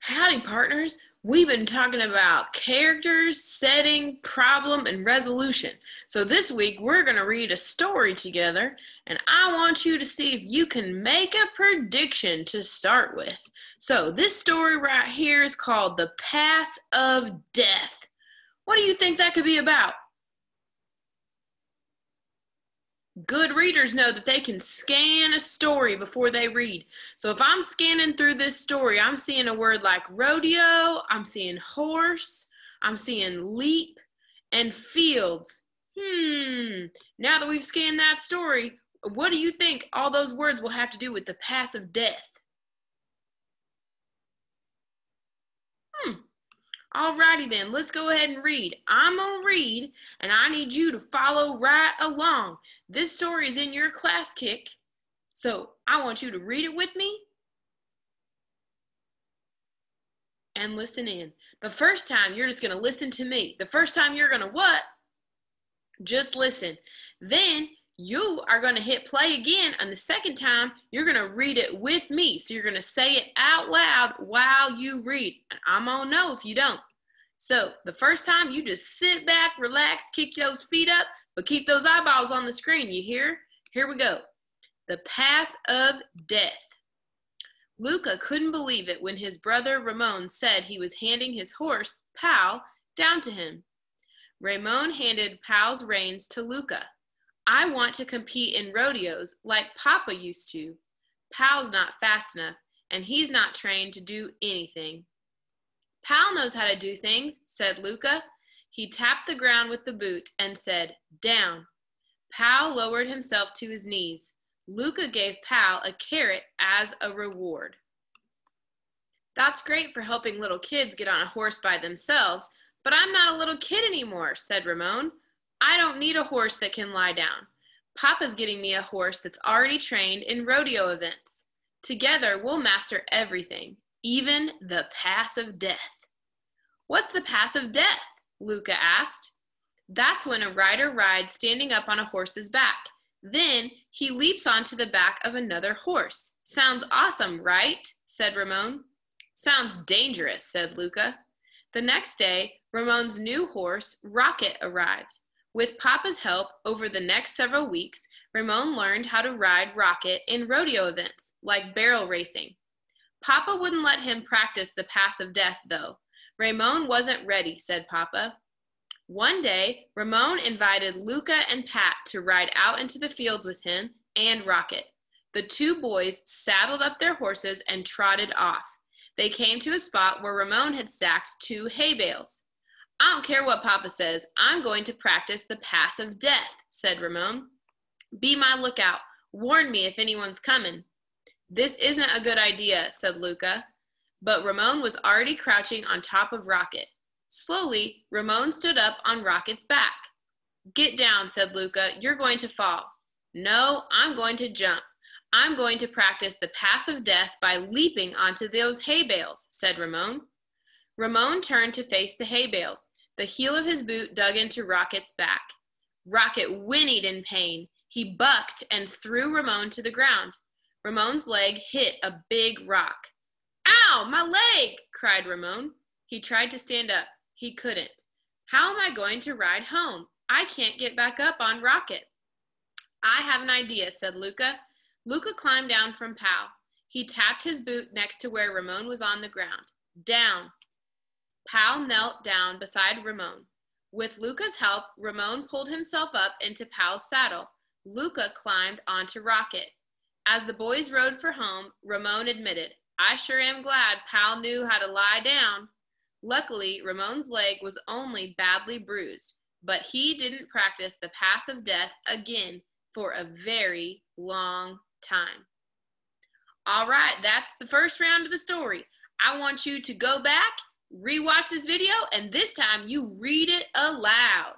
Howdy, partners. We've been talking about characters, setting, problem, and resolution. So this week we're going to read a story together, and I want you to see if you can make a prediction to start with. So this story right here is called The Pass of Death. What do you think that could be about? Good readers know that they can scan a story before they read. So if I'm scanning through this story, I'm seeing a word like rodeo, I'm seeing horse, I'm seeing leap, and fields. Now that we've scanned that story, what do you think all those words will have to do with the pass of death? Alrighty then, let's go ahead and read. I'm going to read, and I need you to follow right along. This story is in your class kick, so I want you to read it with me and listen in. The first time, you're just going to listen to me. The first time, you're going to what? Just listen. Then you are going to hit play again, and the second time, you're going to read it with me. So you're going to say it out loud while you read. And I'm going to know if you don't. So the first time, you just sit back, relax, kick those feet up, but keep those eyeballs on the screen, you hear? Here we go. The Pass of Death. Luca couldn't believe it when his brother Ramon said he was handing his horse, Pal, down to him. Ramon handed Pal's reins to Luca. I want to compete in rodeos like Papa used to. Pal's not fast enough, and he's not trained to do anything. Pal knows how to do things, said Luca. He tapped the ground with the boot and said, down. Pal lowered himself to his knees. Luca gave Pal a carrot as a reward. That's great for helping little kids get on a horse by themselves, but I'm not a little kid anymore, said Ramon. I don't need a horse that can lie down. Papa's getting me a horse that's already trained in rodeo events. Together, we'll master everything, even the pass of death. What's the pass of death? Luca asked. That's when a rider rides standing up on a horse's back. Then he leaps onto the back of another horse. Sounds awesome, right? Said Ramon. Sounds dangerous, said Luca. The next day, Ramon's new horse, Rocket, arrived. With Papa's help, over the next several weeks, Ramon learned how to ride Rocket in rodeo events, like barrel racing. Papa wouldn't let him practice the pass of death, though. Ramon wasn't ready, said Papa. One day, Ramon invited Luca and Pat to ride out into the fields with him and Rocket. The two boys saddled up their horses and trotted off. They came to a spot where Ramon had stacked 2 hay bales. I don't care what Papa says. I'm going to practice the pass of death, said Ramon. Be my lookout. Warn me if anyone's coming. This isn't a good idea, said Luca. But Ramon was already crouching on top of Rocket. Slowly, Ramon stood up on Rocket's back. Get down, said Luca. You're going to fall. No, I'm going to jump. I'm going to practice the pass of death by leaping onto those hay bales, said Ramon. Ramon turned to face the hay bales. The heel of his boot dug into Rocket's back. Rocket whinnied in pain. He bucked and threw Ramon to the ground. Ramon's leg hit a big rock. Ow, my leg, cried Ramon. He tried to stand up. He couldn't. How am I going to ride home? I can't get back up on Rocket. I have an idea, said Luca. Luca climbed down from Pal. He tapped his boot next to where Ramon was on the ground. Down. Pal knelt down beside Ramon. With Luca's help, Ramon pulled himself up into Pal's saddle. Luca climbed onto Rocket. As the boys rode for home, Ramon admitted, I sure am glad Pal knew how to lie down. Luckily, Ramon's leg was only badly bruised, but he didn't practice the pass of death again for a very long time. All right, that's the first round of the story. I want you to go back, rewatch this video, and this time you read it aloud.